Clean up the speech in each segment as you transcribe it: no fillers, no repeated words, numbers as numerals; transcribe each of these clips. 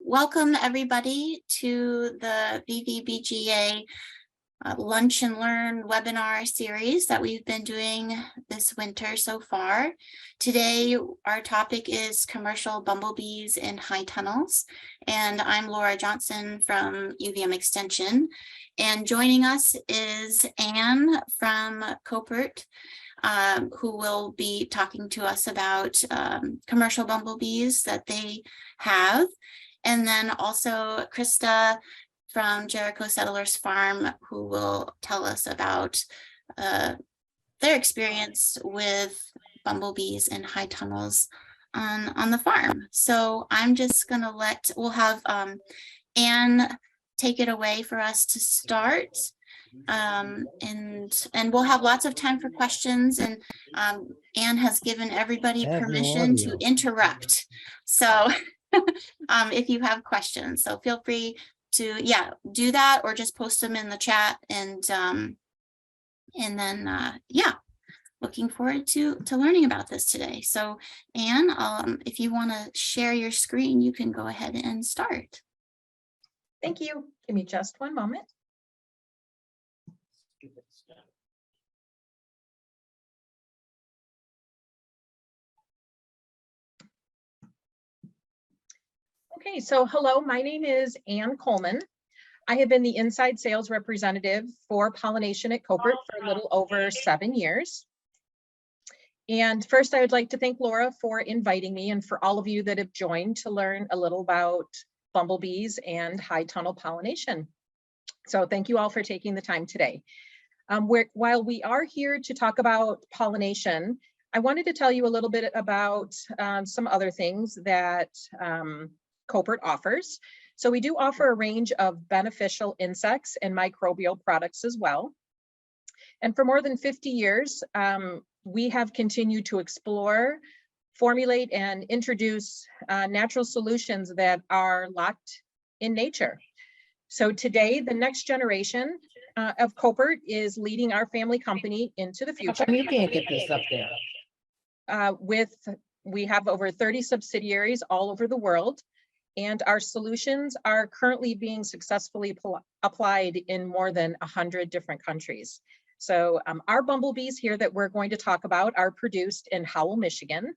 welcome everybody to the VVBGA Lunch and Learn webinar series that we've been doing this winter so far. Today, our topic is commercial bumblebees in high tunnels, and I'm Laura Johnson from UVM Extension. And joining us is Anne from Koppert, who will be talking to us about commercial bumblebees that they have. And then also Christa from Jericho Settlers Farm, who will tell us about their experience with bumblebees in high tunnels on the farm. So I'm just gonna we'll have Anne take it away for us to start. And we'll have lots of time for questions, and Anne has given everybody permission to interrupt. So if you have questions, so feel free to do that, or just post them in the chat, and then looking forward to learning about this today. So Anne, if you want to share your screen, you can go ahead and start. Thank you. Give me just one moment. Okay, so hello, my name is Anne Coleman. I have been the inside sales representative for Pollination at Koppert for a little over 7 years. And first, I would like to thank Laura for inviting me, and for all of you that have joined to learn a little about bumblebees and high tunnel pollination. So thank you all for taking the time today. While we are here to talk about pollination, I wanted to tell you a little bit about some other things that Koppert offers. So we do offer a range of beneficial insects and microbial products as well. And for more than 50 years, we have continued to explore, formulate, and introduce natural solutions that are locked in nature. So today, the next generation of Koppert is leading our family company into the future. How come you can't get this up there? We have over 30 subsidiaries all over the world, and our solutions are currently being successfully applied in more than 100 different countries. So our bumblebees here that we're going to talk about are produced in Howell, Michigan.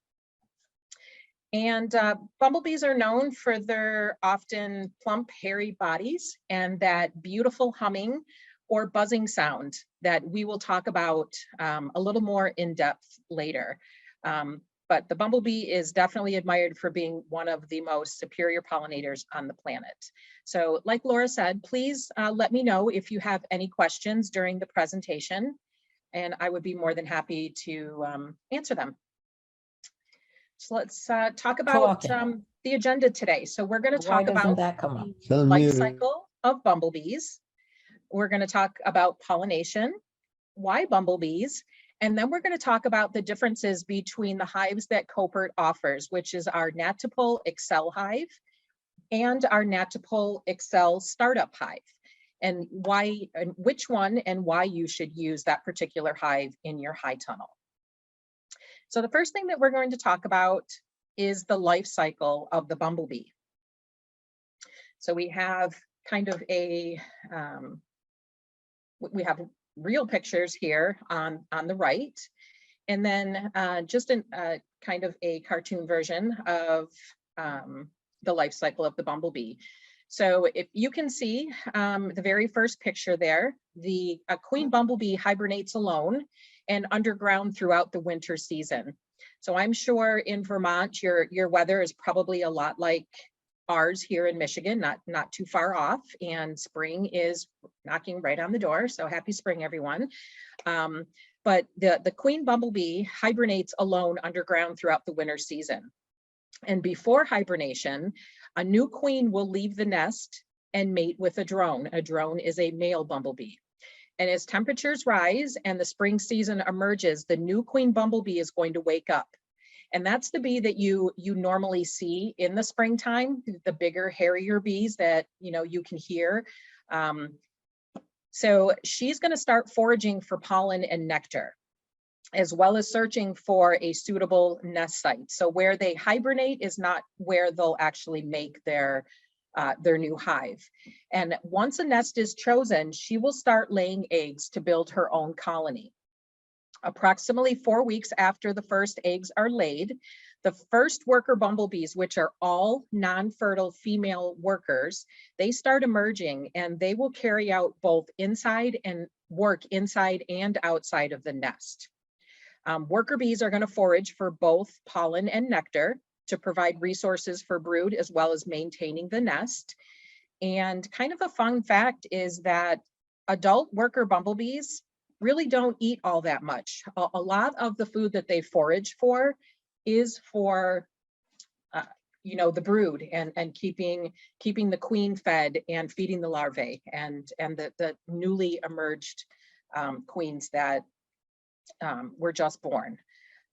And bumblebees are known for their often plump, hairy bodies and that beautiful humming or buzzing sound that we will talk about a little more in depth later. But the bumblebee is definitely admired for being one of the most superior pollinators on the planet. So like Laura said, please let me know if you have any questions during the presentation, and I would be more than happy to answer them. So let's talk about the agenda today. So we're going to talk about the life cycle of bumblebees. We're going to talk about pollination, why bumblebees, and then we're going to talk about the differences between the hives that Koppert offers, which is our Natipole Excel hive and our Natipole Excel startup hive, and why, and which one and why you should use that particular hive in your high tunnel. So the first thing that we're going to talk about is the life cycle of the bumblebee. So we have kind of a, we have real pictures here on the right, and then just kind of a cartoon version of the life cycle of the bumblebee. So if you can see the very first picture there, a queen bumblebee hibernates alone and underground throughout the winter season. So I'm sure in Vermont, your weather is probably a lot like ours here in Michigan, not too far off, and spring is knocking right on the door. So happy spring, everyone. But the queen bumblebee hibernates alone underground throughout the winter season. And before hibernation, a new queen will leave the nest and mate with a drone. A drone is a male bumblebee. And as temperatures rise and the spring season emerges, the new queen bumblebee is going to wake up. And that's the bee that you normally see in the springtime, the bigger, hairier bees that you can hear. So she's going to start foraging for pollen and nectar, as well as searching for a suitable nest site. So where they hibernate is not where they'll actually make their their new hive. And once a nest is chosen, she will start laying eggs to build her own colony. Approximately 4 weeks after the first eggs are laid, the first worker bumblebees, which are all non-fertile female workers, they start emerging, and they will carry out both work inside and outside of the nest. Worker bees are going to forage for both pollen and nectar to provide resources for brood as well as maintaining the nest. And kind of a fun fact is that adult worker bumblebees really don't eat all that much. A lot of the food that they forage for is for the brood and keeping the queen fed and feeding the larvae and the newly emerged queens that were just born.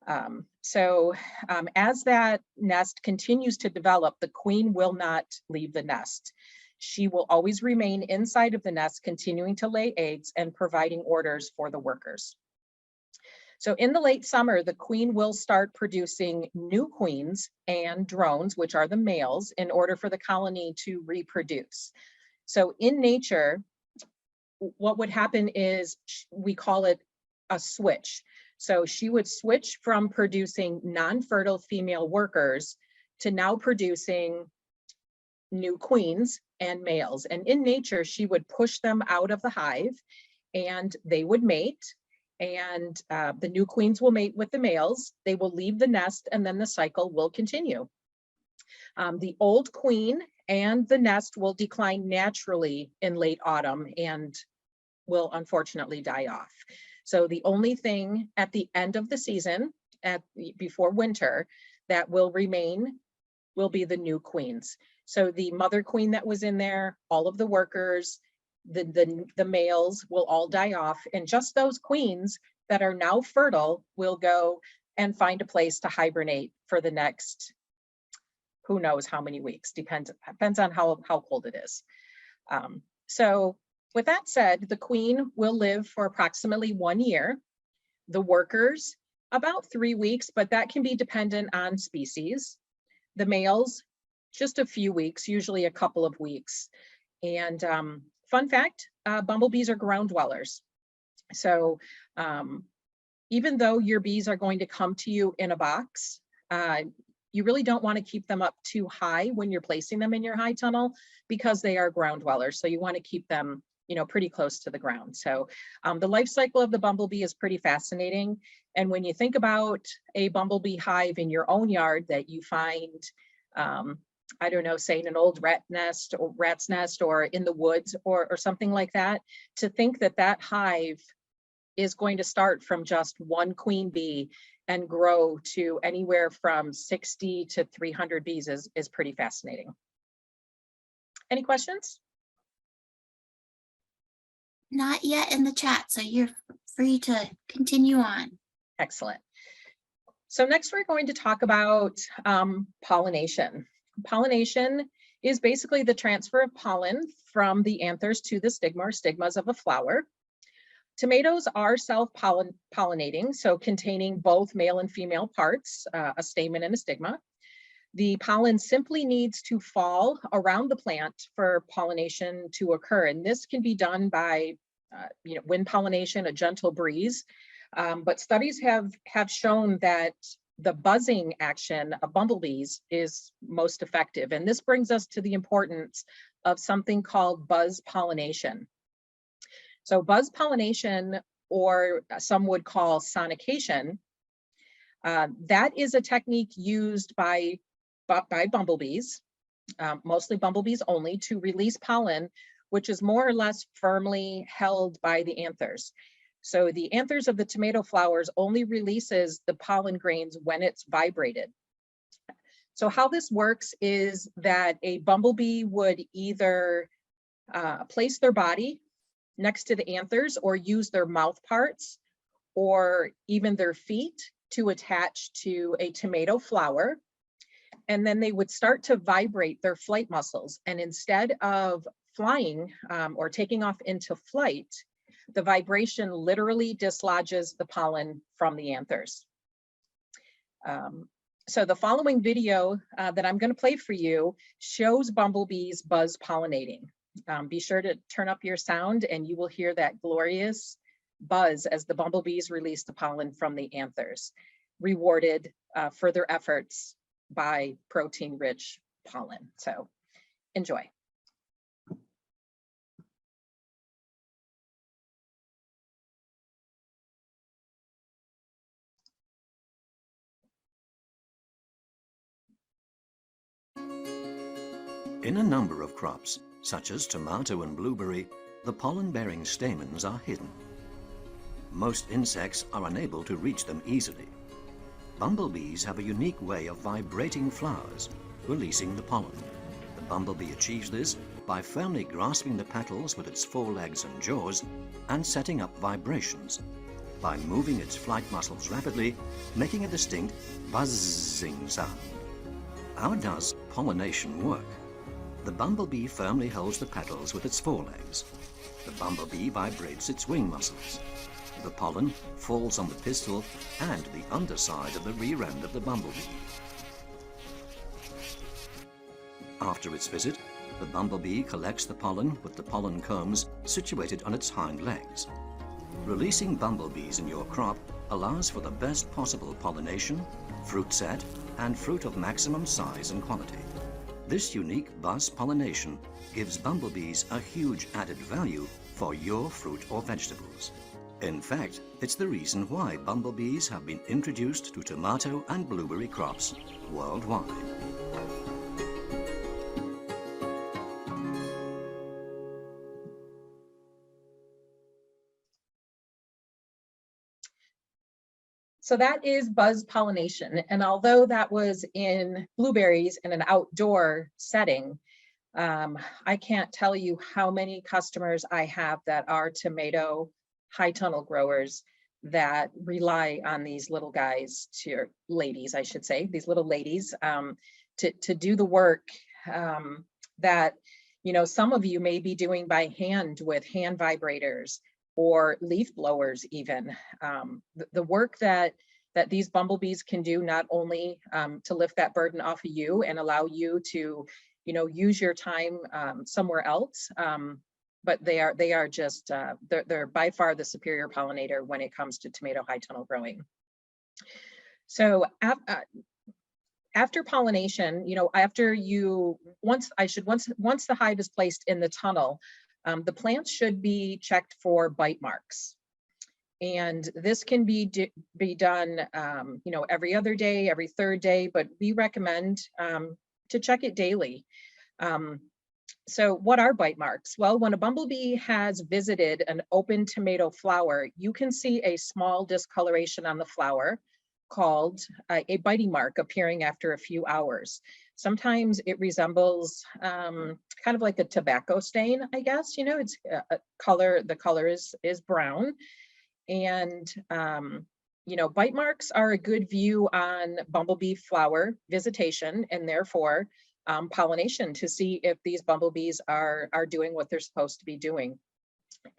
As that nest continues to develop, the queen will not leave the nest. She will always remain inside of the nest, continuing to lay eggs and providing orders for the workers. So in the late summer, the queen will start producing new queens and drones, which are the males, in order for the colony to reproduce. So in nature, what would happen is we call it a switch. So she would switch from producing non-fertile female workers to now producing new queens and males. And in nature, she would push them out of the hive and they would mate. And the new queens will mate with the males. They will leave the nest and then the cycle will continue. The old queen and the nest will decline naturally in late autumn and will unfortunately die off. So the only thing at the end of the season, before winter, that will remain will be the new queens. So the mother queen that was in there, all of the workers, the males will all die off, and just those queens that are now fertile will go and find a place to hibernate for the next, who knows how many weeks, depends on how cold it is. So with that said, the queen will live for approximately 1 year. The workers, about 3 weeks, but that can be dependent on species. The males, just a few weeks, usually a couple of weeks. And fun fact, bumblebees are ground dwellers. So even though your bees are going to come to you in a box, you really don't want to keep them up too high when you're placing them in your high tunnel because they are ground dwellers. So you want to keep them pretty close to the ground. So the life cycle of the bumblebee is pretty fascinating. And when you think about a bumblebee hive in your own yard that you find, I don't know, say in an old rat's nest or in the woods or something like that, to think that that hive is going to start from just one queen bee and grow to anywhere from 60 to 300 bees is pretty fascinating. Any questions? Not yet in the chat, so you're free to continue on. Excellent. So next we're going to talk about pollination. Pollination is basically the transfer of pollen from the anthers to the stigma or stigmas of a flower. Tomatoes are self-pollinating, so containing both male and female parts, a stamen and a stigma. The pollen simply needs to fall around the plant for pollination to occur. And this can be done by wind pollination, a gentle breeze. But studies have shown that the buzzing action of bumblebees is most effective. And this brings us to the importance of something called buzz pollination. So buzz pollination, or some would call sonication, that is a technique used by bumblebees, mostly bumblebees only, to release pollen, which is more or less firmly held by the anthers. So the anthers of the tomato flowers only releases the pollen grains when it's vibrated. So how this works is that a bumblebee would either place their body next to the anthers or use their mouth parts or even their feet to attach to a tomato flower. And then they would start to vibrate their flight muscles. And instead of flying or taking off into flight, the vibration literally dislodges the pollen from the anthers. So the following video that I'm going to play for you shows bumblebees buzz pollinating. Be sure to turn up your sound and you will hear that glorious buzz as the bumblebees release the pollen from the anthers, rewarded further efforts by protein-rich pollen. So enjoy. In a number of crops, such as tomato and blueberry, the pollen-bearing stamens are hidden. Most insects are unable to reach them easily. Bumblebees have a unique way of vibrating flowers, releasing the pollen. The bumblebee achieves this by firmly grasping the petals with its forelegs and jaws and setting up vibrations, by moving its flight muscles rapidly, making a distinct buzzing sound. How does pollination work? The bumblebee firmly holds the petals with its forelegs. The bumblebee vibrates its wing muscles. The pollen falls on the pistil and the underside of the rear end of the bumblebee. After its visit, the bumblebee collects the pollen with the pollen combs situated on its hind legs. Releasing bumblebees in your crop allows for the best possible pollination, fruit set, and fruit of maximum size and quality. This unique buzz pollination gives bumblebees a huge added value for your fruit or vegetables. In fact, it's the reason why bumblebees have been introduced to tomato and blueberry crops worldwide. So that is buzz pollination. And although that was in blueberries in an outdoor setting, I can't tell you how many customers I have that are tomato high tunnel growers that rely on these little guys, ladies, I should say, these little ladies to do the work that, you know, some of you may be doing by hand with hand vibrators or leaf blowers even. The work that these bumblebees can do, not only to lift that burden off of you and allow you to, you know, use your time somewhere else, but they are just, they're by far the superior pollinator when it comes to tomato high tunnel growing. So after pollination, you know, once the hive is placed in the tunnel, the plants should be checked for bite marks. And this can be done, you know, every other day, every third day, but we recommend to check it daily. So what are bite marks? Well, when a bumblebee has visited an open tomato flower, you can see a small discoloration on the flower called a biting mark appearing after a few hours. Sometimes it resembles kind of like a tobacco stain, I guess. You know, it's a color, the color is brown. And, you know, bite marks are a good view on bumblebee flower visitation and therefore pollination to see if these bumblebees are doing what they're supposed to be doing.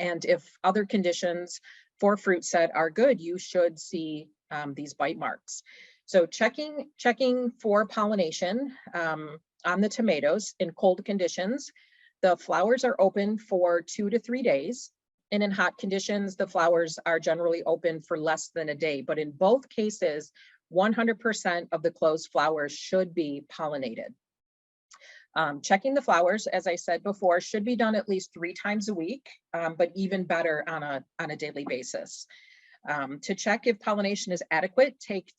And if other conditions for fruit set are good, you should see these bite marks. So checking for pollination on the tomatoes in cold conditions. The flowers are open for 2 to 3 days. And in hot conditions, the flowers are generally open for less than a day. But in both cases, 100% of the closed flowers should be pollinated. Checking the flowers, as I said before, should be done at least 3 times a week, but even better on a daily basis. To check if pollination is adequate, take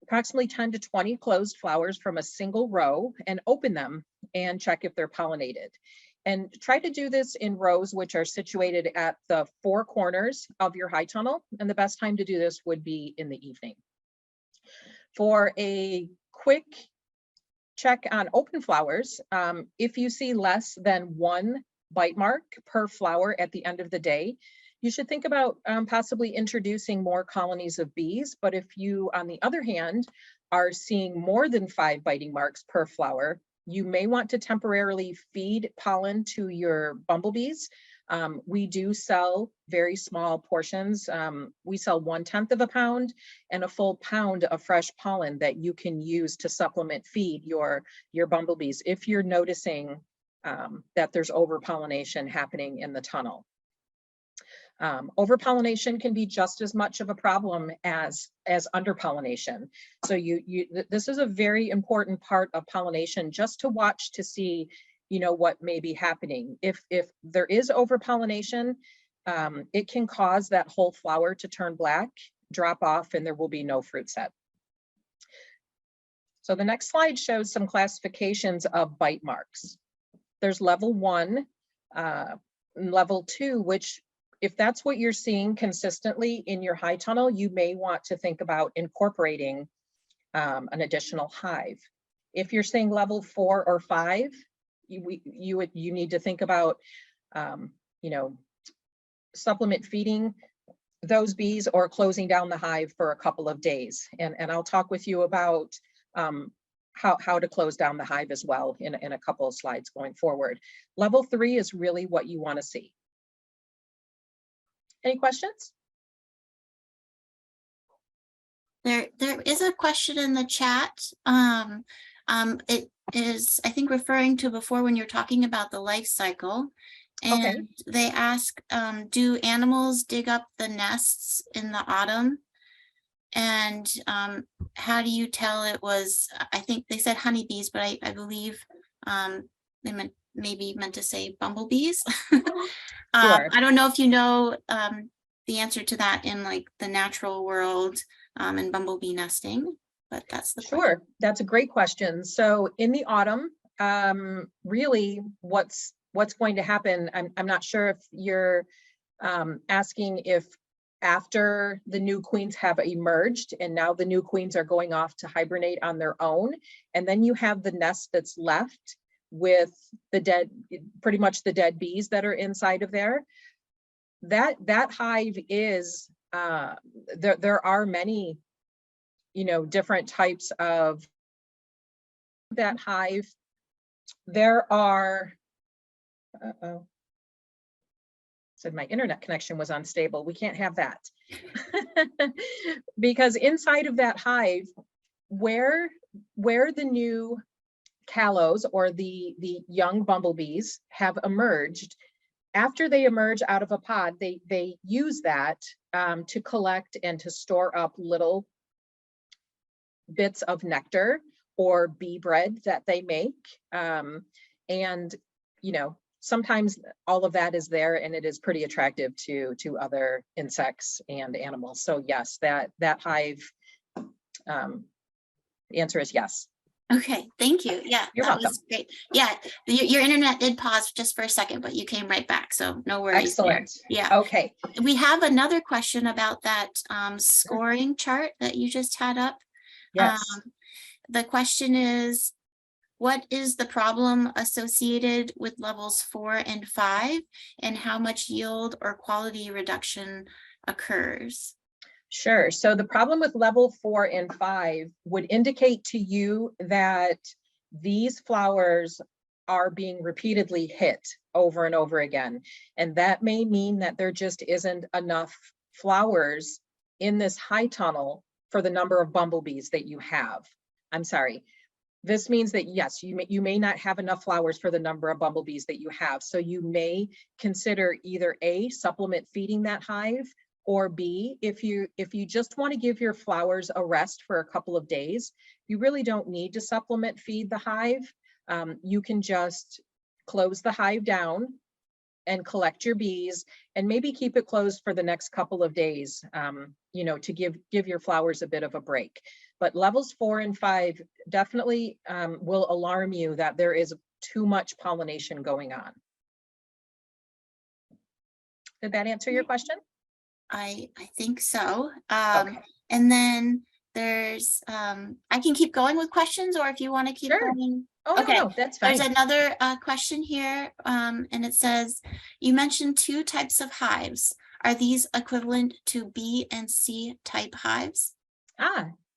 approximately 10 to 20 closed flowers from a single row and open them and check if they're pollinated. And try to do this in rows which are situated at the 4 corners of your high tunnel. And the best time to do this would be in the evening. For a quick check on open flowers, if you see less than 1 bite mark per flower at the end of the day, you should think about possibly introducing more colonies of bees. But if you, on the other hand, are seeing more than 5 biting marks per flower, you may want to temporarily feed pollen to your bumblebees We do sell very small portions. We sell 1/10 of a pound and a full pound of fresh pollen that you can use to supplement feed your bumblebees if you're noticing that there's overpollination happening in the tunnel. Overpollination can be just as much of a problem as underpollination. So this is a very important part of pollination, just to watch to see, what may be happening. If there is overpollination, it can cause that whole flower to turn black, drop off, and there will be no fruit set. So the next slide shows some classifications of bite marks. There's level 1, level 2, which, if that's what you're seeing consistently in your high tunnel, you may want to think about incorporating an additional hive. If you're saying level 4 or 5, you need to think about, supplement feeding those bees or closing down the hive for a couple of days. And I'll talk with you about how to close down the hive as well in a couple of slides going forward. Level 3 is really what you want to see. Any questions? There is a question in the chat. It is, I think, referring to before when you're talking about the life cycle. And Okay. they ask, do animals dig up the nests in the autumn? And how do you tell it was, I think they said honeybees, but I believe they maybe meant to say bumblebees. Sure. I don't know if you know the answer to that in like the natural world and bumblebee nesting, but that's the question. Sure, that's a great question. So in the autumn, really what's going to happen, I'm not sure if you're asking if after the new queens have emerged and now the new queens are going off to hibernate on their own, and then you have the nest that's left with the dead, pretty much the dead bees that are inside of there. That hive is, there are many, different types of that hive. There are, said my internet connection was unstable. We can't have that. Because inside of that hive, where the new callows or the young bumblebees have emerged, after they emerge out of a pod, they use that to collect and to store up little bits of nectar or bee bread that they make. And, sometimes all of that is there and it is pretty attractive to other insects and animals. So yes, that hive, the answer is yes. Okay, thank you. Yeah, You're that welcome. was great. Yeah, your internet did pause just for a second, but you came right back, so no worries there. Excellent. Yeah. Okay. We have another question about that scoring chart that you just had up. Yes. The question is, what is the problem associated with levels 4 and 5, and how much yield or quality reduction occurs? Sure. So the problem with level 4 and 5 would indicate to you that these flowers are being repeatedly hit over and over again. And that may mean that there just isn't enough flowers in this high tunnel for the number of bumblebees that you have. I'm sorry. This means that yes, you may not have enough flowers for the number of bumblebees that you have. So you may consider either A, supplement feeding that hive, or B, if you just want to give your flowers a rest for a couple of days, you really don't need to supplement feed the hive. You can just close the hive down and collect your bees and maybe keep it closed for the next couple of days, to give your flowers a bit of a break. But levels 4 and 5 definitely will alarm you that there is too much pollination going on. Did that answer your question? I think so. Okay. And then there's, I can keep going with questions, or if you want to keep Sure. going. Oh, Okay. no, that's fine. There's another question here, and it says, you mentioned 2 types of hives. Are these equivalent to B and C type hives?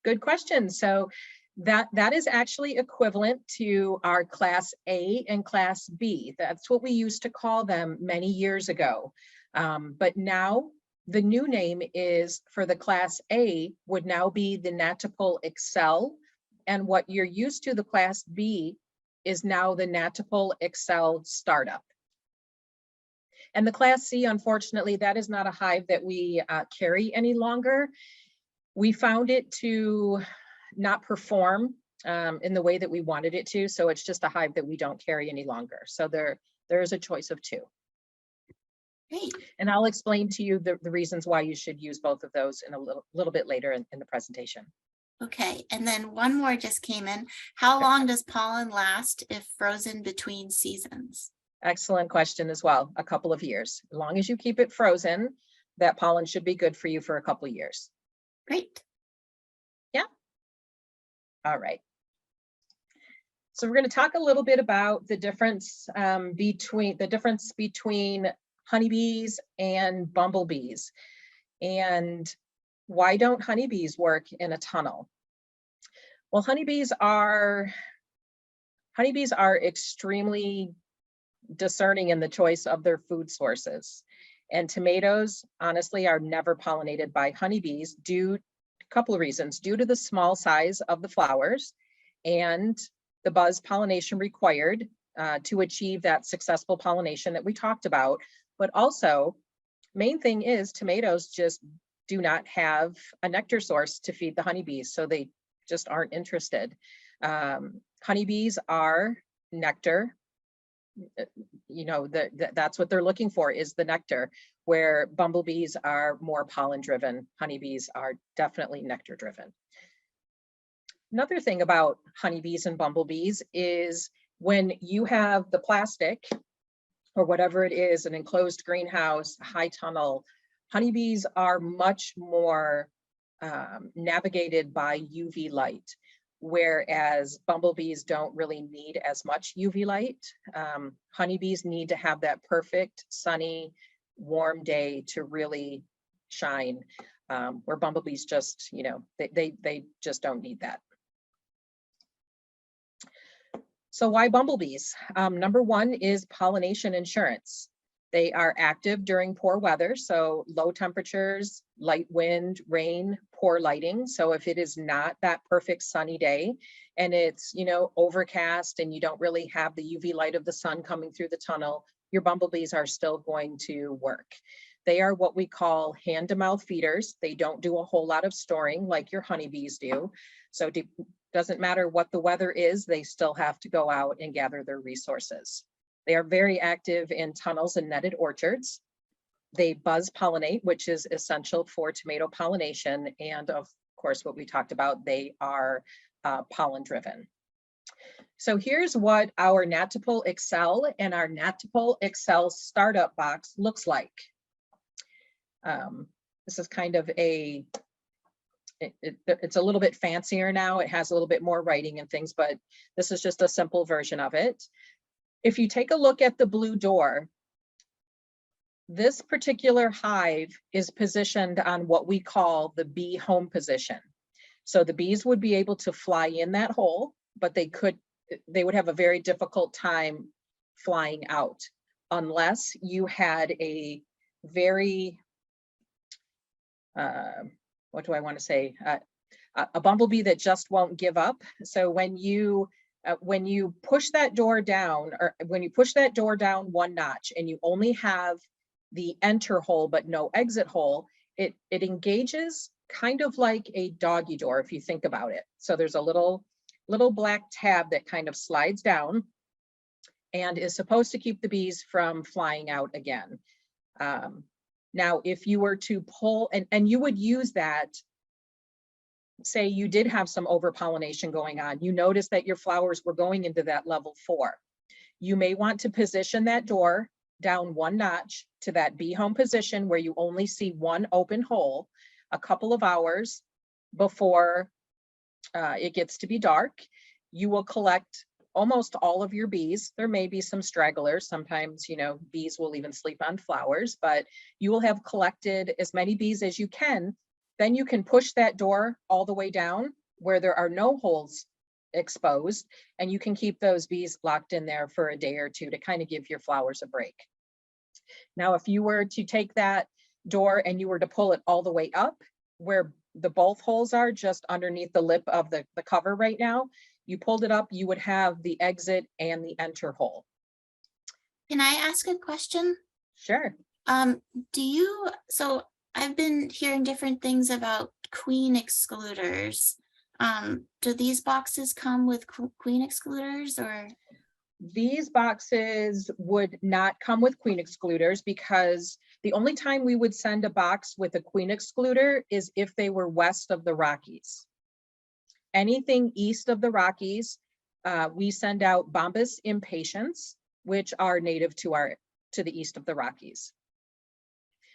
Good question. So That is actually equivalent to our Class A and Class B. That's what we used to call them many years ago. But now the new name is for the Class A would now be the Natipole Excel. And what you're used to, the Class B, is now the Natipole Excel Startup. And the Class C, unfortunately, that is not a hive that we carry any longer. We found it to not perform in the way that we wanted it to. So it's just a hive that we don't carry any longer. So there is a choice of two. Great. And I'll explain to you the reasons why you should use both of those in a little bit later in the presentation. Okay, and then one more just came in. How long does pollen last if frozen between seasons? Excellent question as well. A couple of years. As long as you keep it frozen, that pollen should be good for you for a couple of years. Great. Yeah. All right. So we're going to talk a little bit about the difference between honeybees and bumblebees, and why don't honeybees work in a tunnel? Well, honeybees are extremely discerning in the choice of their food sources. And tomatoes, honestly, are never pollinated by honeybees due to a couple of reasons, due to the small size of the flowers and the buzz pollination required to achieve that successful pollination that we talked about. But also, main thing is tomatoes just do not have a nectar source to feed the honeybees, so they just aren't interested. Honeybees are nectar. You know, that's what they're looking for, is the nectar, where bumblebees are more pollen driven. Honeybees are definitely nectar driven. Another thing about honeybees and bumblebees is when you have the plastic or whatever it is, an enclosed greenhouse, high tunnel, honeybees are much more navigated by UV light, whereas bumblebees don't really need as much UV light. Honeybees need to have that perfect sunny, warm day to really shine, where bumblebees just, you know, they just don't need that. So why bumblebees? Number one is pollination insurance. They are active during poor weather, so low temperatures, light wind, rain, poor lighting. So if it is not that perfect sunny day and it's, you know, overcast and you don't really have the UV light of the sun coming through the tunnel, your bumblebees are still going to work. They are what we call hand-to-mouth feeders. They don't do a whole lot of storing like your honeybees do. So doesn't matter what the weather is, they still have to go out and gather their resources. They are very active in tunnels and netted orchards. They buzz pollinate, which is essential for tomato pollination. And of course, what we talked about, they are pollen driven. So here's what our Natipole Excel and our Natipole Excel startup box looks like. This is kind of a, it's a little bit fancier now. It has a little bit more writing and things, but this is just a simple version of it. If you take a look at the blue door, this particular hive is positioned on what we call the bee home position. So the bees would be able to fly in that hole, but they would have a very difficult time flying out unless you had a very, what do I want to say? A bumblebee that just won't give up. So when you push that door down, or when you push that door down one notch and you only have the enter hole but no exit hole, it engages kind of like a doggy door if you think about it. So there's a little black tab that kind of slides down and is supposed to keep the bees from flying out again. Now, if you were to pull, and you would use that, say you did have some overpollination going on, you notice that your flowers were going into that level 4. You may want to position that door down one notch to that bee home position where you only see one open hole a couple of hours before it gets to be dark. You will collect almost all of your bees. There may be some stragglers. Sometimes, you know, bees will even sleep on flowers, but you will have collected as many bees as you can. Then you can push that door all the way down, where there are no holes exposed, and you can keep those bees locked in there for a day or two to kind of give your flowers a break. Now, if you were to take that door and you were to pull it all the way up where the both holes are, just underneath the lip of the cover right now, you pulled it up, you would have the exit and the enter hole. Can I ask a question? Sure. So I've been hearing different things about queen excluders. Do these boxes come with queen excluders, or? These boxes would not come with queen excluders, because the only time we would send a box with a queen excluder is if they were west of the Rockies. Anything east of the Rockies, we send out Bombus impatiens, which are native to the east of the Rockies.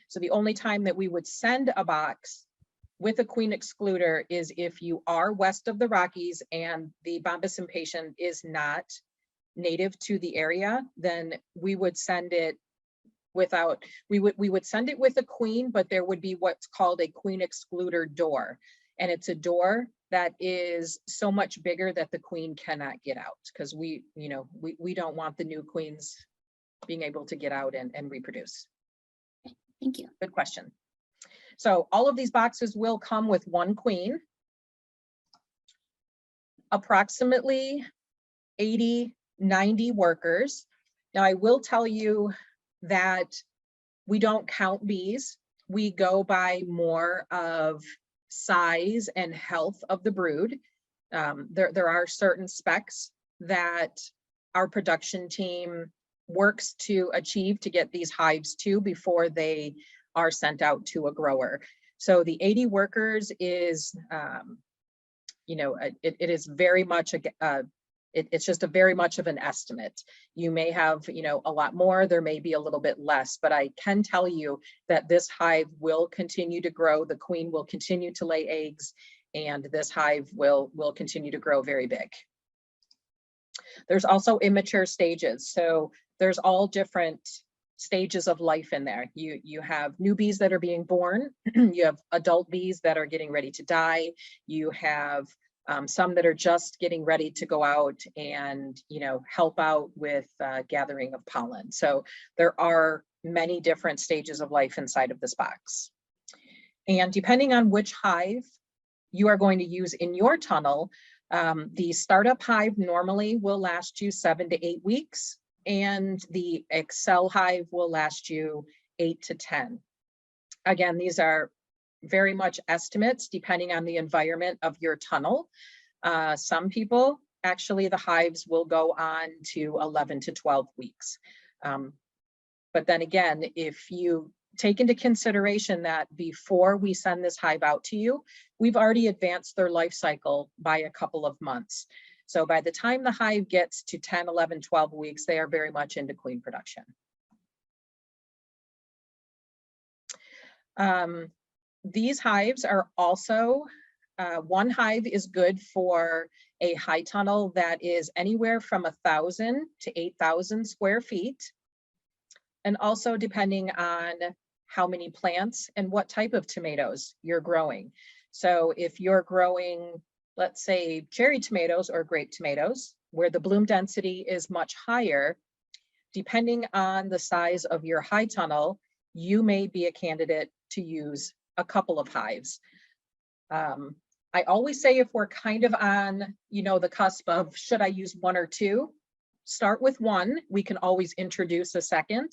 So the only time that we would send a box with a queen excluder is if you are west of the Rockies and the Bombus impatien is not native to the area. Then we would send it without, we would send it with a queen, but there would be what's called a queen excluder door. And it's a door that is so much bigger that the queen cannot get out, because we don't want the new queens being able to get out and reproduce. Thank you. Good question. So all of these boxes will come with one queen, approximately 80, 90 workers. Now, I will tell you that we don't count bees. We go by more of size and health of the brood. There are certain specs that our production team works to achieve to get these hives to before they are sent out to a grower. So the 80 workers is, it is very much it's just a very much of an estimate. You may have, a lot more, there may be a little bit less, but I can tell you that this hive will continue to grow. The queen will continue to lay eggs, and this hive will continue to grow very big. There's also immature stages. So there's all different stages of life in there. You have new bees that are being born. You have adult bees that are getting ready to die. You have some that are just getting ready to go out and, help out with gathering of pollen. So there are many different stages of life inside of this box. And depending on which hive you are going to use in your tunnel, the startup hive normally will last you 7 to 8 weeks, and the Excel hive will last you 8 to 10. Again, these are very much estimates depending on the environment of your tunnel. Some people, actually, the hives will go on to 11 to 12 weeks. But then again, if you take into consideration that before we send this hive out to you, we've already advanced their life cycle by a couple of months. So by the time the hive gets to 10, 11, 12 weeks, they are very much into queen production. These hives are also, one hive is good for a high tunnel that is anywhere from 1,000 to 8,000 square feet. And also depending on how many plants and what type of tomatoes you're growing. So if you're growing, let's say, cherry tomatoes or grape tomatoes, where the bloom density is much higher, depending on the size of your high tunnel, you may be a candidate to use a couple of hives. I always say, if we're kind of on, the cusp of should I use 1 or 2, start with 1. We can always introduce a second.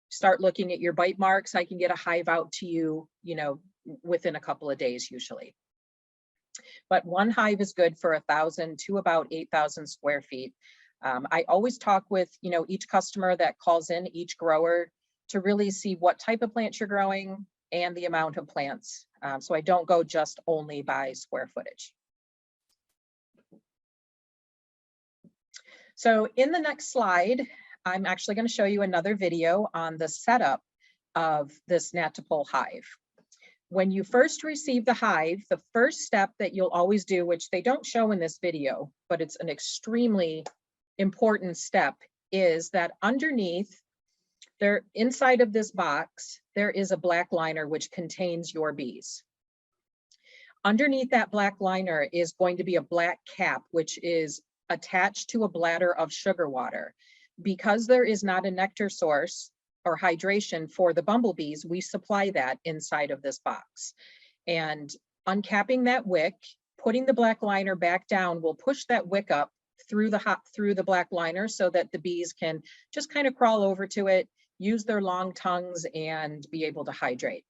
Start looking at your bite marks. I can get a hive out to you, within a couple of days usually. But 1 hive is good for 1,000 to about 8,000 square feet. I always talk with, each customer that calls in, each grower, to really see what type of plants you're growing and the amount of plants. So I don't go just only by square footage. So in the next slide, I'm actually going to show you another video on the setup of this gnat-to-pole hive. When you first receive the hive, the first step that you'll always do, which they don't show in this video, but it's an extremely important step, is that underneath there, inside of this box, there is a black liner which contains your bees. Underneath that black liner is going to be a black cap, which is attached to a bladder of sugar water. Because there is not a nectar source or hydration for the bumblebees, we supply that inside of this box. And uncapping that wick, putting the black liner back down will push that wick up through the black liner so that the bees can just kind of crawl over to it, use their long tongues, and be able to hydrate.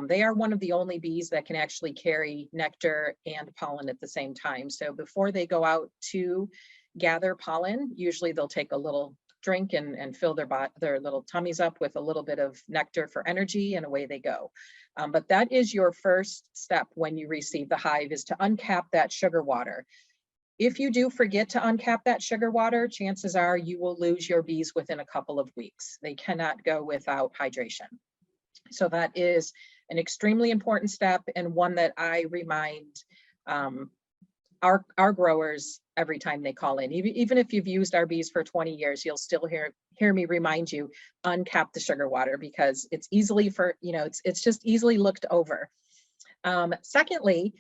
They are one of the only bees that can actually carry nectar and pollen at the same time. So before they go out to gather pollen, usually they'll take a little drink and fill their little tummies up with a little bit of nectar for energy, and away they go. But that is your first step when you receive the hive, is to uncap that sugar water. If you do forget to uncap that sugar water, chances are you will lose your bees within a couple of weeks. They cannot go without hydration. So that is an extremely important step, and one that I remind our growers every time they call in. Even if you've used our bees for 20 years, you'll still hear me remind you, uncap the sugar water, because it's easily it's just easily looked over. Secondly,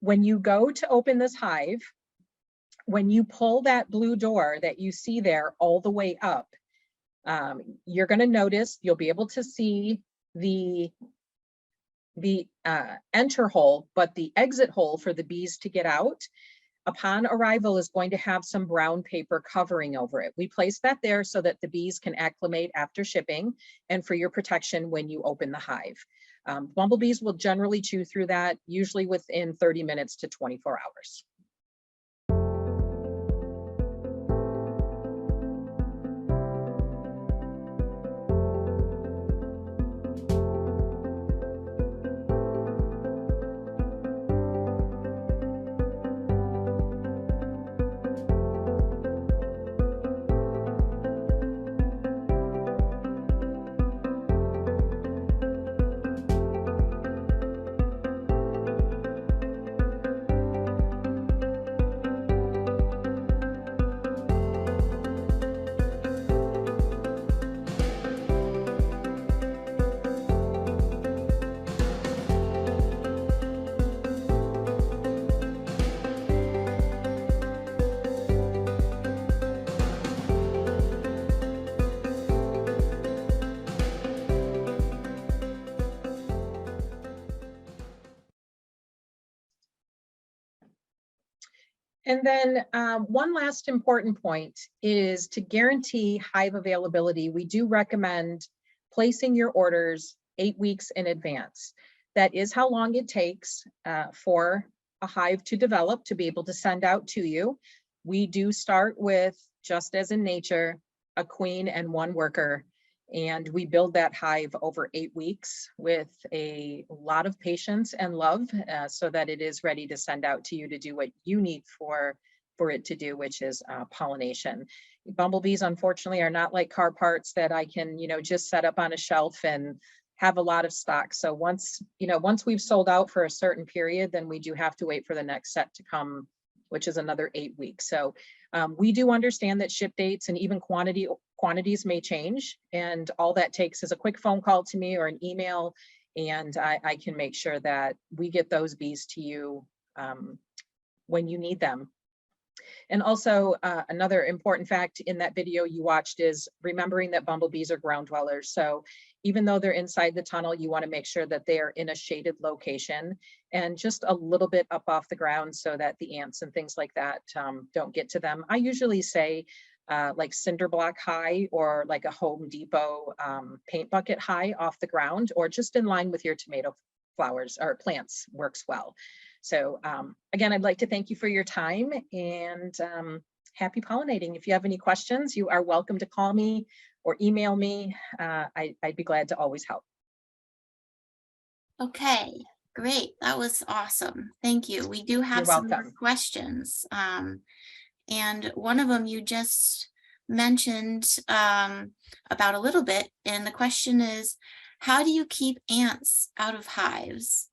when you go to open this hive, when you pull that blue door that you see there all the way up, you're going to notice, you'll be able to see the enter hole, but the exit hole for the bees to get out upon arrival is going to have some brown paper covering over it. We place that there so that the bees can acclimate after shipping and for your protection when you open the hive. Bumblebees will generally chew through that, usually within 30 minutes to 24 hours. And then one last important point is to guarantee hive availability. We do recommend placing your orders 8 weeks in advance. That is how long it takes for a hive to develop to be able to send out to you. We do start with, just as in nature, a queen and one worker. And we build that hive over 8 weeks with a lot of patience and love so that it is ready to send out to you to do what you need for it to do, which is pollination. Bumblebees, unfortunately, are not like car parts that I can, just set up on a shelf and have a lot of stock. So once we've sold out for a certain period, then we do have to wait for the next set to come, which is another 8 weeks. So we do understand that ship dates and even quantities may change, and all that takes is a quick phone call to me or an email, and I can make sure that we get those bees to you when you need them. And also another important fact in that video you watched is remembering that bumblebees are ground dwellers. So even though they're inside the tunnel, you want to make sure that they are in a shaded location and just a little bit up off the ground so that the ants and things like that don't get to them. I usually say like cinder block high, or like a Home Depot paint bucket high off the ground, or just in line with your tomato flowers or plants works well. So again, I'd like to thank you for your time, and happy pollinating. If you have any questions, you are welcome to call me or email me. I'd be glad to always help. Okay, great. That was awesome. Thank you. We do have some more questions. And one of them you just mentioned about a little bit. And the question is, how do you keep ants out of hives?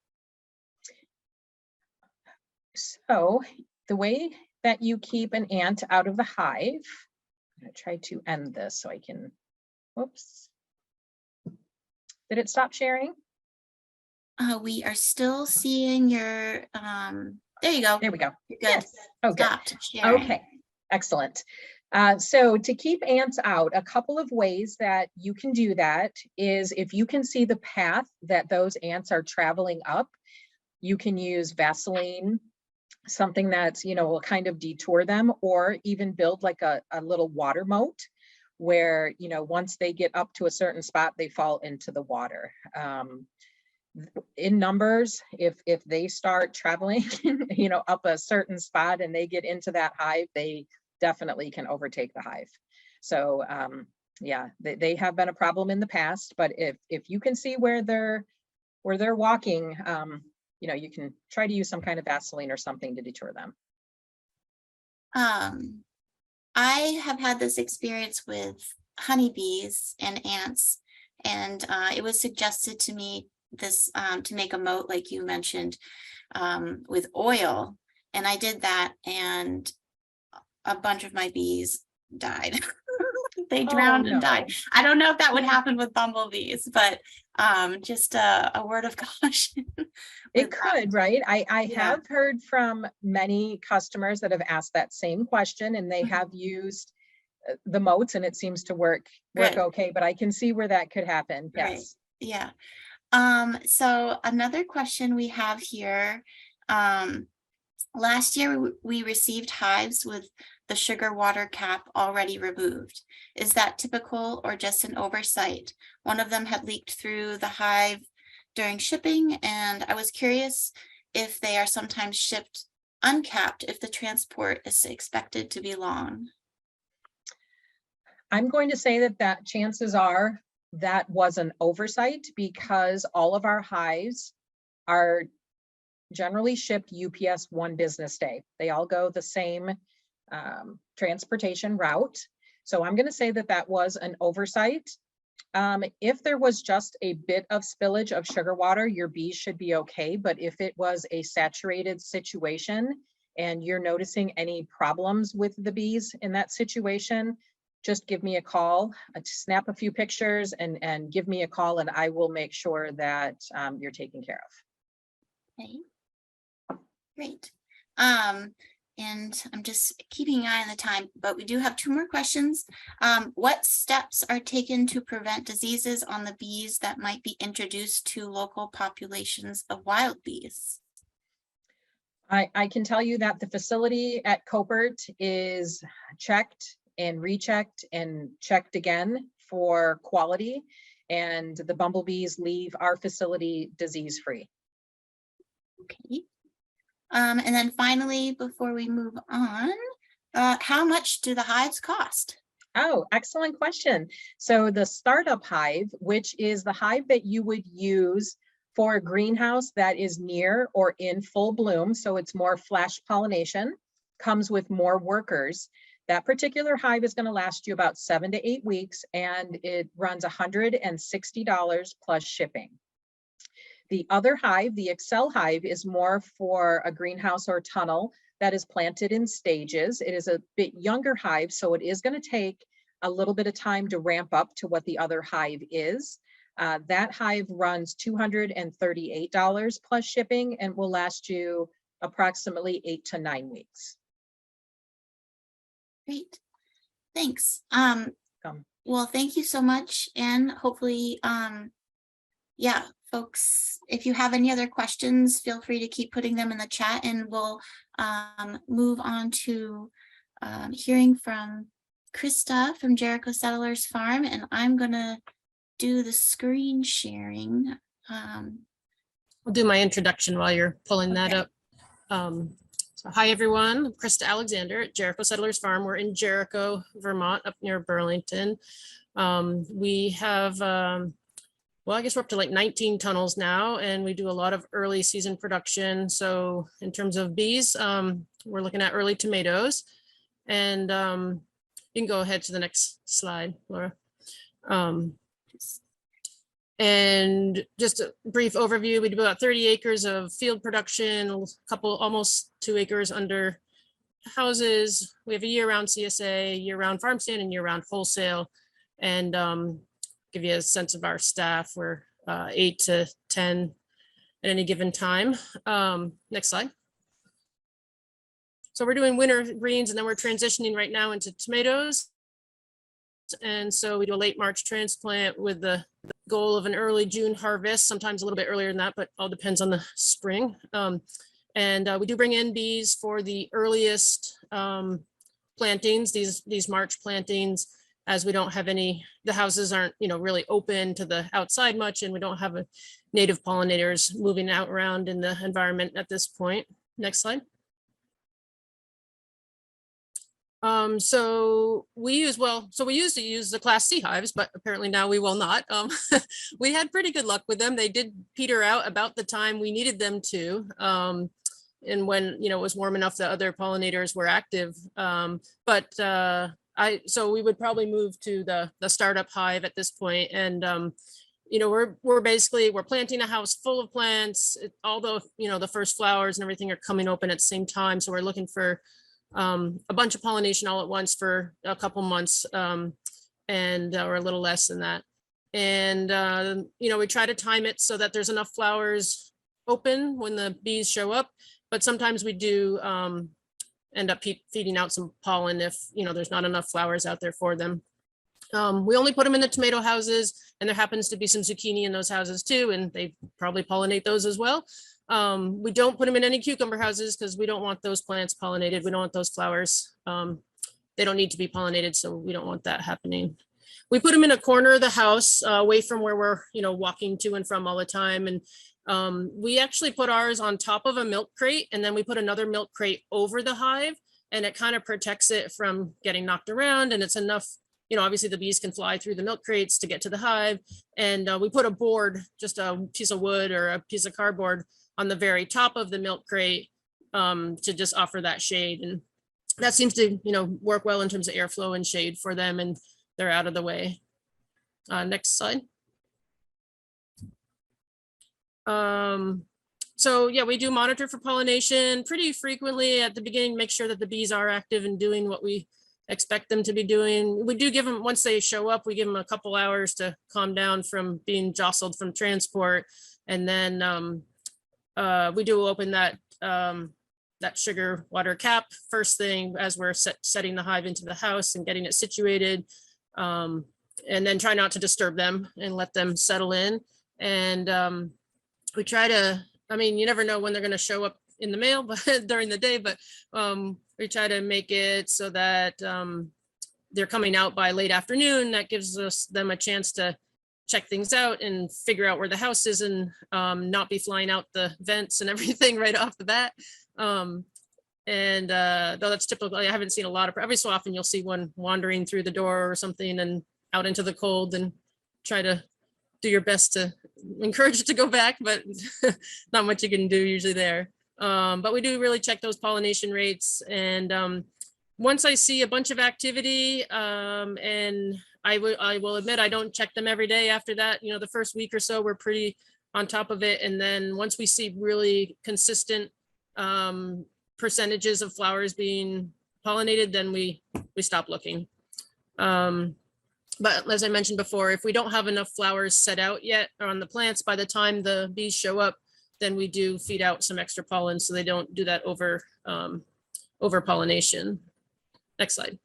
So the way that you keep an ant out of the hive, I'm going to try to end this so I can, whoops. Did it stop sharing? We are still seeing your, there you go. There we go. You're good. Yes. Oh, good. Stopped sharing. Okay, excellent. So to keep ants out, a couple of ways that you can do that is if you can see the path that those ants are traveling up, you can use Vaseline, something that's, will kind of detour them, or even build like a little water moat where, once they get up to a certain spot, they fall into the water. In numbers, if they start traveling, up a certain spot and they get into that hive, they definitely can overtake the hive. So yeah, they have been a problem in the past, but if you can see where they're walking, you can try to use some kind of Vaseline or something to deter them. I have had this experience with honeybees and ants, and it was suggested to me to make a moat, like you mentioned, with oil. And I did that, and a bunch of my bees died. They drowned and died. I don't know if that would happen with bumblebees, but just a word of caution. It could, right? I have heard from many customers that have asked that same question, and they have used the moats, and it seems to work okay, but I can see where that could happen. Yes. Right. Yeah. So another question we have here, last year we received hives with the sugar water cap already removed. Is that typical or just an oversight? One of them had leaked through the hive during shipping, and I was curious if they are sometimes shipped uncapped if the transport is expected to be long. I'm going to say that chances are that was an oversight, because all of our hives are generally shipped UPS 1 business day. They all go the same transportation route. So I'm going to say that was an oversight. If there was just a bit of spillage of sugar water, your bees should be okay. But if it was a saturated situation and you're noticing any problems with the bees in that situation, just give me a call, snap a few pictures and give me a call, and I will make sure that you're taken care of. Okay, great. And I'm just keeping an eye on the time, but we do have 2 more questions. What steps are taken to prevent diseases on the bees that might be introduced to local populations of wild bees? I can tell you that the facility at Koppert is checked and rechecked and checked again for quality, and the bumblebees leave our facility disease-free. Okay. And then finally, before we move on, how much do the hives cost? Oh, excellent question. So the startup hive, which is the hive that you would use for a greenhouse that is near or in full bloom, so it's more flash pollination, comes with more workers. That particular hive is going to last you about 7 to 8 weeks, and it runs $160 plus shipping. The other hive, the Excel hive, is more for a greenhouse or tunnel that is planted in stages. It is a bit younger hive, so it is going to take a little bit of time to ramp up to what the other hive is. That hive runs $238 plus shipping and will last you approximately 8 to 9 weeks. Great, thanks. Well, thank you so much, and hopefully, yeah, folks, if you have any other questions, feel free to keep putting them in the chat, and we'll move on to hearing from Christa from Jericho Settlers Farm, and I'm gonna do the screen sharing. I'll do my introduction while you're pulling that up. So hi, everyone. I'm Christa Alexander at Jericho Settlers Farm. We're in Jericho, Vermont, up near Burlington. We have, well, I guess we're up to like 19 tunnels now, and we do a lot of early season production. So in terms of bees, we're looking at early tomatoes. And you can go ahead to the next slide, Laura. And just a brief overview, we do about 30 acres of field production, a couple, almost 2 acres under houses. We have a year-round CSA, year-round farm stand, and year-round wholesale. And give you a sense of our staff, we're 8 to 10 at any given time. Next slide. So we're doing winter greens, and then we're transitioning right now into tomatoes. And so we do a late March transplant with the goal of an early June harvest, sometimes a little bit earlier than that, but all depends on the spring. We do bring in bees for the earliest plantings, these March plantings, as we don't have any, the houses aren't, really open to the outside much, and we don't have native pollinators moving out around in the environment at this point. Next slide. So we used to use the Class C hives, but apparently now we will not. We had pretty good luck with them. They did peter out about the time we needed them to. And when, it was warm enough that other pollinators were active. So we would probably move to the startup hive at this point. And, we're planting a house full of plants, although, the first flowers and everything are coming open at the same time. So we're looking for a bunch of pollination all at once for a couple months, or a little less than that. And, we try to time it so that there's enough flowers open when the bees show up, but sometimes we do end up feeding out some pollen if, there's not enough flowers out there for them. We only put them in the tomato houses, and there happens to be some zucchini in those houses too, and they probably pollinate those as well. We don't put them in any cucumber houses because we don't want those plants pollinated. We don't want those flowers. They don't need to be pollinated, so we don't want that happening. We put them in a corner of the house, away from where we're, walking to and from all the time. And we actually put ours on top of a milk crate, and then we put another milk crate over the hive, and it kind of protects it from getting knocked around. And it's enough, obviously the bees can fly through the milk crates to get to the hive. And we put a board, just a piece of wood or a piece of cardboard, on the very top of the milk crate to just offer that shade. And that seems to, work well in terms of airflow and shade for them, and they're out of the way. Next slide. So yeah, we do monitor for pollination pretty frequently at the beginning, make sure that the bees are active and doing what we expect them to be doing. We do give them, once they show up, we give them a couple hours to calm down from being jostled from transport. And then we do open that sugar water cap first thing as we're setting the hive into the house and getting it situated, and then try not to disturb them and let them settle in. And we try to, you never know when they're going to show up in the mail but during the day, but we try to make it so that they're coming out by late afternoon. That gives them a chance to check things out and figure out where the house is, and not be flying out the vents and everything right off the bat. Though that's typical, I haven't seen a lot of, every so often you'll see one wandering through the door or something and out into the cold, and try to do your best to encourage it to go back, but not much you can do usually there. But we do really check those pollination rates. And once I see a bunch of activity, and I will admit I don't check them every day after that. The first week or so we're pretty on top of it. And then once we see really consistent percentages of flowers being pollinated, then we stop looking. But as I mentioned before, if we don't have enough flowers set out yet on the plants, by the time the bees show up, then we do feed out some extra pollen so they don't do that over pollination. Next slide.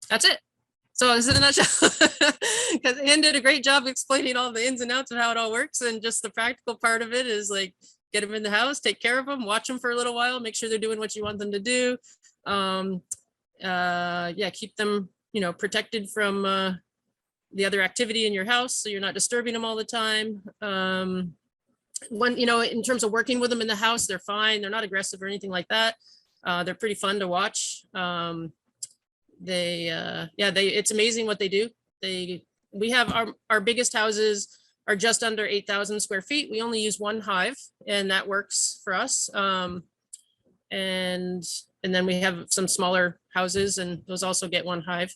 That's it. So this is in a nutshell, because Ann did a great job explaining all the ins and outs of how it all works, and just the practical part of it is like, get them in the house, take care of them, watch them for a little while, make sure they're doing what you want them to do. Keep them, protected from the other activity in your house, so you're not disturbing them all the time. In terms of working with them in the house, they're fine. They're not aggressive or anything like that. They're pretty fun to watch. It's amazing what they do. We have our biggest houses are just under 8,000 square feet. We only use one hive, and that works for us. And then we have some smaller houses, and those also get one hive.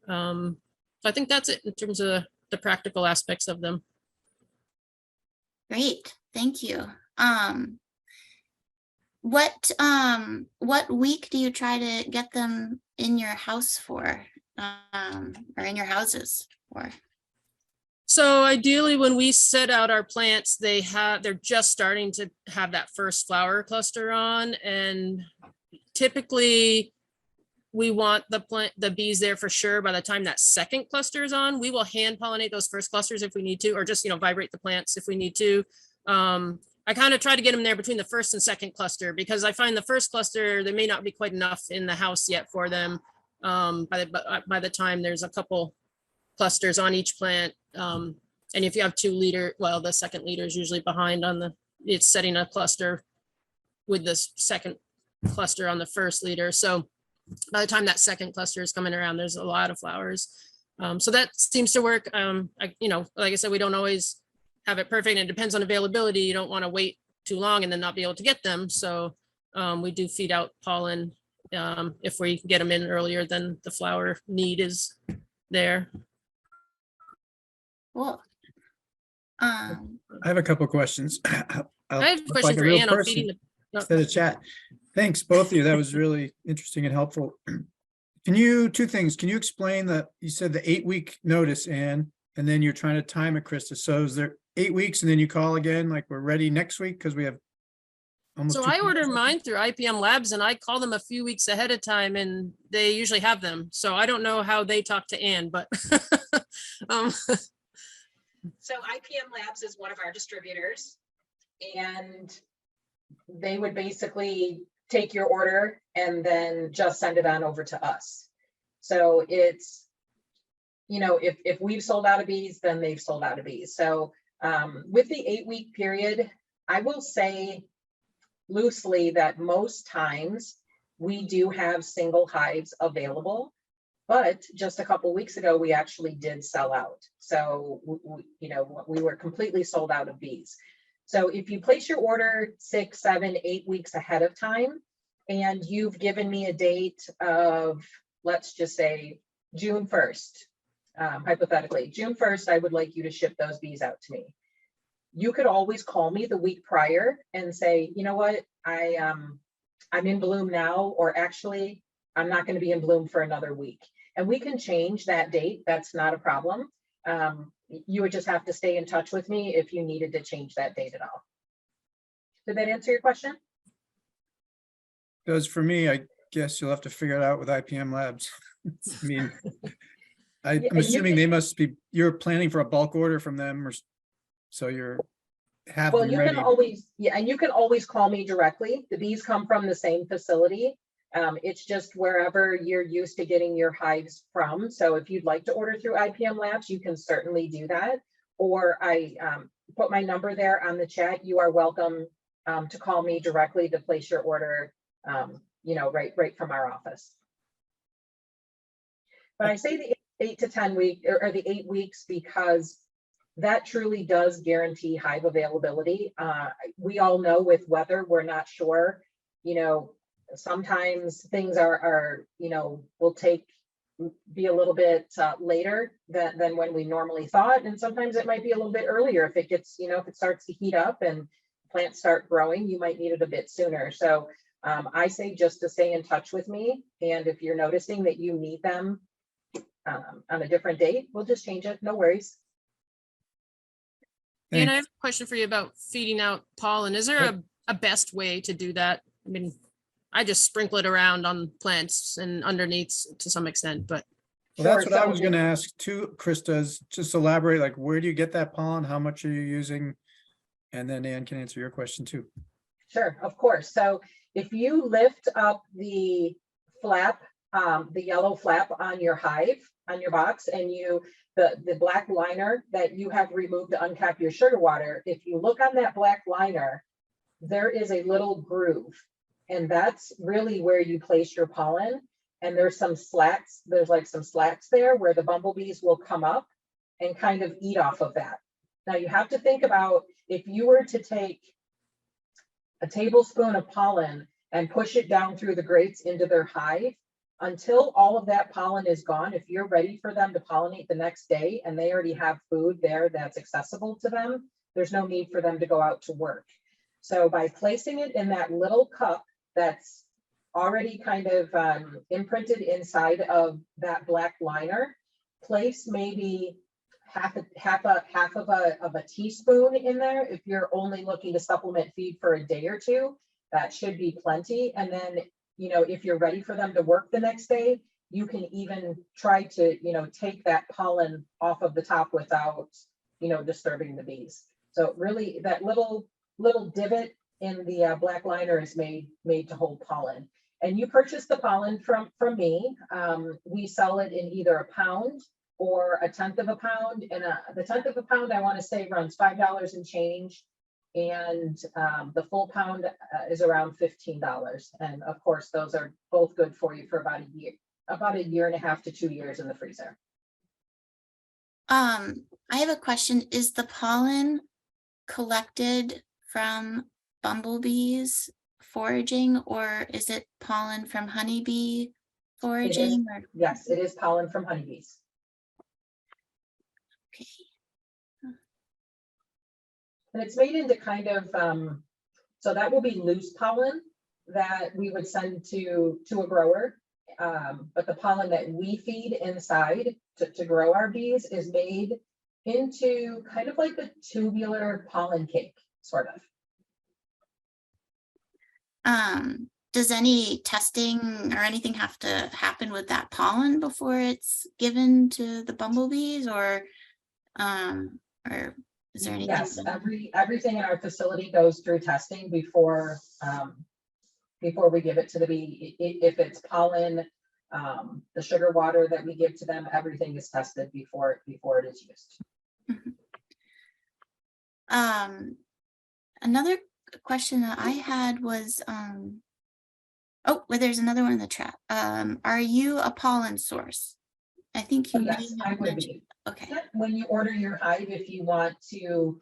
So I think that's it in terms of the practical aspects of them. Great, thank you. What week do you try to get them in your house for, or in your houses for? So ideally, when we set out our plants, they're just starting to have that first flower cluster on, and typically we want the bees there for sure. By the time that second cluster is on, we will hand pollinate those first clusters if we need to, or just, vibrate the plants if we need to. I kind of try to get them there between the first and second cluster, because I find the first cluster, there may not be quite enough in the house yet for them. By the time there's a couple clusters on each plant. And if you have 2 leader, well, the second leader is usually behind it's setting a cluster with the second cluster on the first leader. So by the time that second cluster is coming around, there's a lot of flowers. So that seems to work. Like I said, we don't always have it perfect, and it depends on availability. You don't want to wait too long and then not be able to get them. So we do feed out pollen if we get them in earlier than the flower need is there. Well, I have a couple of questions. I have a question for Ann on feeding the. Instead of chat. Thanks, both of you. That was really interesting and helpful. Two things. Can you explain that you said the 8-week notice, Ann, and then you're trying to time it, Christa. So is there 8 weeks and then you call again, like we're ready next week? Because we have almost. So I order mine through IPM Labs, and I call them a few weeks ahead of time, and they usually have them. So I don't know how they talk to Ann, but So IPM Labs is one of our distributors, and they would basically take your order and then just send it on over to us. So it's, if we've sold out of bees, then they've sold out of bees. So with the 8-week period, I will say loosely that most times we do have single hives available. But just a couple of weeks ago, we actually did sell out. So, we were completely sold out of bees. So if you place your order 6, 7, 8 weeks ahead of time, and you've given me a date of, let's just say June 1st, hypothetically, June 1st, I would like you to ship those bees out to me. You could always call me the week prior and say, you know what, I'm in bloom now, or actually, I'm not going to be in bloom for another week. And we can change that date. That's not a problem. You would just have to stay in touch with me if you needed to change that date at all. Did that answer your question? Does for me, I guess you'll have to figure it out with IPM Labs. I mean, I'm assuming they must be, you're planning for a bulk order from them, or so you're have them ready. Can always, and you can always call me directly. The bees come from the same facility. It's just wherever you're used to getting your hives from. So if you'd like to order through IPM Labs, you can certainly do that. Or I put my number there on the chat. You are welcome to call me directly to place your order, right from our office. But I say the 8 to 10 week or the 8 weeks because that truly does guarantee hive availability. We all know with weather, we're not sure, sometimes things will be a little bit later than when we normally thought. And sometimes it might be a little bit earlier. If it gets, if it starts to heat up and plants start growing, you might need it a bit sooner. So I say just to stay in touch with me. And if you're noticing that you need them on a different date, we'll just change it. No worries. And I have a question for you about feeding out pollen. Is there a best way to do that? I mean, I just sprinkle it around on plants and underneath to some extent, but. Well, that's what I was going to ask too, Christa, is just elaborate, like, where do you get that pollen? How much are you using? And then Ann can answer your question too. Sure, of course. So if you lift up the flap, the yellow flap on your hive, on your box, and the black liner that you have removed to uncap your sugar water, if you look on that black liner, there is a little groove. And that's really where you place your pollen. And there's some slats, some slats there where the bumblebees will come up and kind of eat off of that. Now you have to think about if you were to take a tablespoon of pollen and push it down through the grates into their hive, until all of that pollen is gone, if you're ready for them to pollinate the next day and they already have food there that's accessible to them, there's no need for them to go out to work. So by placing it in that little cup that's already kind of imprinted inside of that black liner, place maybe half of a teaspoon in there. If you're only looking to supplement feed for a day or two, that should be plenty. And then, you know, if you're ready for them to work the next day, you can even try to, you know, take that pollen off of the top without, you know, disturbing the bees. So really that little divot in the black liner is made to hold pollen. And you purchase the pollen from me. We sell it in either a pound or a tenth of a pound. And the tenth of a pound, I want to say, runs $5 and change. And the full pound is around $15. And of course, those are both good for you for about a year and a half to 2 years in the freezer. I have a question. Is the pollen collected from bumblebees foraging, or is it pollen from honeybee foraging? Yes, it is pollen from honeybees. Okay. And it's made into kind of, so that will be loose pollen that we would send to a grower. But the pollen that we feed inside to grow our bees is made into kind of like a tubular pollen cake, sort of. Does any testing or anything have to happen with that pollen before it's given to the bumblebees, or is there anything? Yes, everything in our facility goes through testing before we give it to the bee. If it's pollen, the sugar water that we give to them, everything is tested before it is used. Mm-hmm. Another question that I had was, oh, well, there's another one in the chat. Are you a pollen source? I think you Yes, I would mentioned. be. Okay. When you order your hive, if you want to,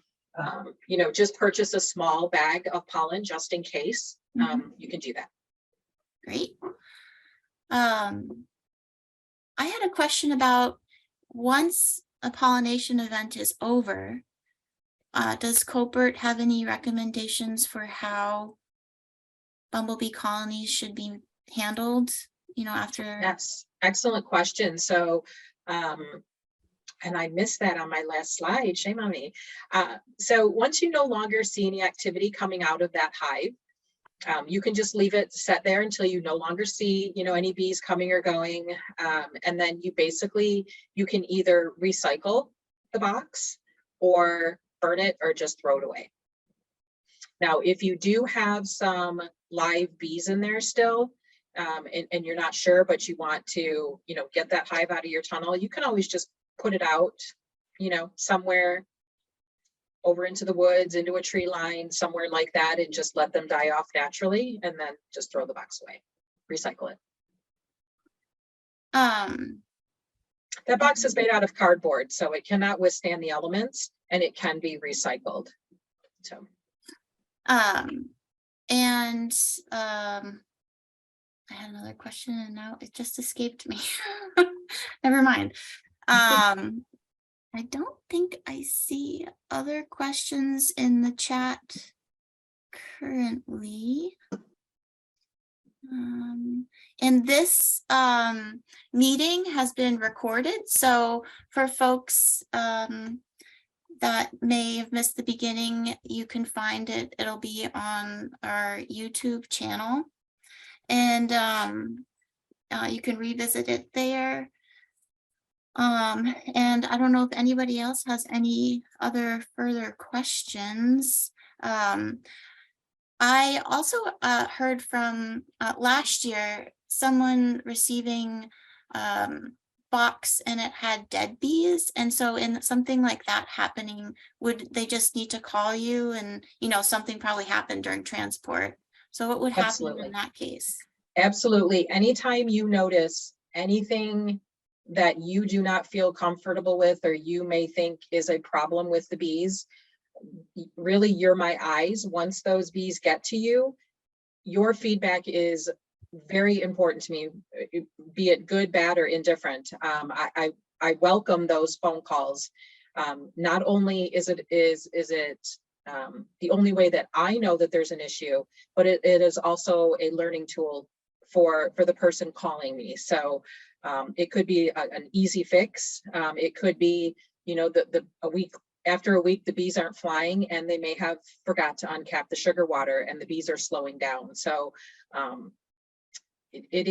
you know, just purchase a small bag of pollen just in case, you can do that. Great. I had a question about, once a pollination event is over, does Koppert have any recommendations for how bumblebee colonies should be handled, you know, after? Yes, excellent question. So, and I missed that on my last slide, shame on me. So once you no longer see any activity coming out of that hive, you can just leave it set there until you no longer see, you know, any bees coming or going. And then you can either recycle the box or burn it or just throw it away. Now, if you do have some live bees in there still, and you're not sure, but you want to, you know, get that hive out of your tunnel, you can always just put it out, you know, somewhere over into the woods, into a tree line, somewhere like that, and just let them die off naturally, and then just throw the box away, recycle it. That box is made out of cardboard, so it cannot withstand the elements, and it can be recycled. So, I had another question and now it just escaped me. Never mind. I don't think I see other questions in the chat currently. And this meeting has been recorded. So for folks that may have missed the beginning, you can find it. It'll be on our YouTube channel. And you can revisit it there. And I don't know if anybody else has any other further questions. I also heard from last year someone receiving box and it had dead bees, and so in something like that happening, would they just need to call you, and you know, something probably happened during transport? So what would happen Absolutely. in that case? Absolutely. Anytime you notice anything that you do not feel comfortable with, or you may think is a problem with the bees, really, you're my eyes. Once those bees get to you, your feedback is very important to me, be it good, bad, or indifferent. I welcome those phone calls. Not only is it the only way that I know that there's an issue, but it is also a learning tool for the person calling me. So it could be an easy fix. It could be you know, after a week, the bees aren't flying and they may have forgot to uncap the sugar water and the bees are slowing down. So it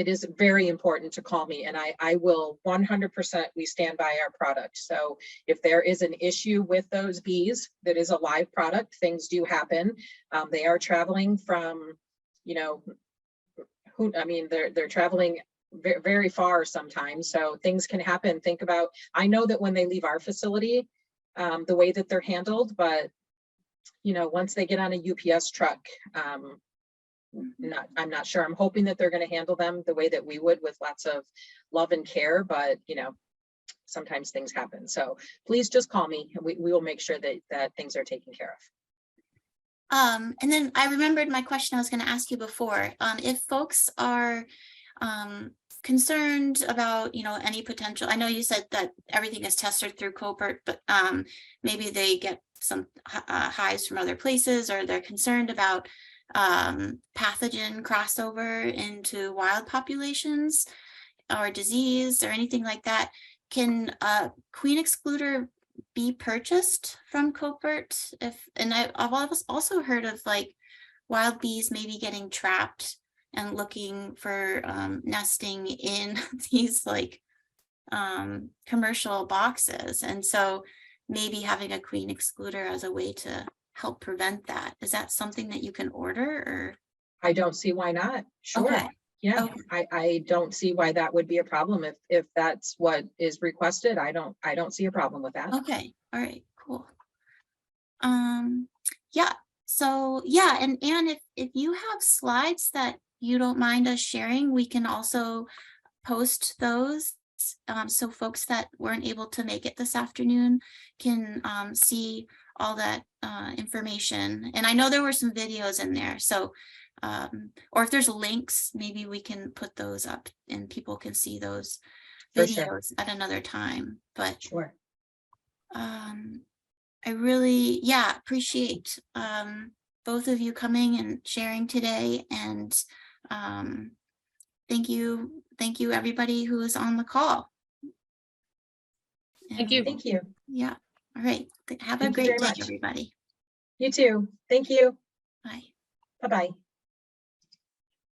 is very important to call me, and I will 100%, we stand by our product. So if there is an issue with those bees, that is a live product, things do happen. They are traveling from, you know, they're traveling very, very far sometimes. So things can happen. Think about, I know that when they leave our facility, the way that they're handled, but you know, once they get on a UPS truck, I'm not sure. I'm hoping that they're going to handle them the way that we would, with lots of love and care, but you know, sometimes things happen. So please just call me and we will make sure that things are taken care of. And then I remembered my question I was going to ask you before. If folks are concerned about, you know, any potential, I know you said that everything is tested through Koppert, but maybe they get some hives from other places, or they're concerned about pathogen crossover into wild populations or disease or anything like that. Can a queen excluder be purchased from Koppert? I've also heard of like wild bees maybe getting trapped and looking for nesting in these like commercial boxes, and so maybe having a queen excluder as a way to help prevent that. Is that something that you can order? Or I don't see why not. Sure. Okay. Yeah, Okay. I don't see why that would be a problem. If that's what is requested, I don't see a problem with that. Okay. All right, cool. Yeah. So yeah, and if you have slides that you don't mind us sharing, we can also post those. So folks that weren't able to make it this afternoon can see all that information. And I know there were some videos in there. So or if there's links, maybe we can put those up and people can see those videos at another time. But Sure. I really, appreciate both of you coming and sharing today. And thank you everybody who is on the call. Thank you. Thank you. Yeah. All right. Have a Thank you great very day, much. everybody. You too. Thank you. Bye. Bye-bye.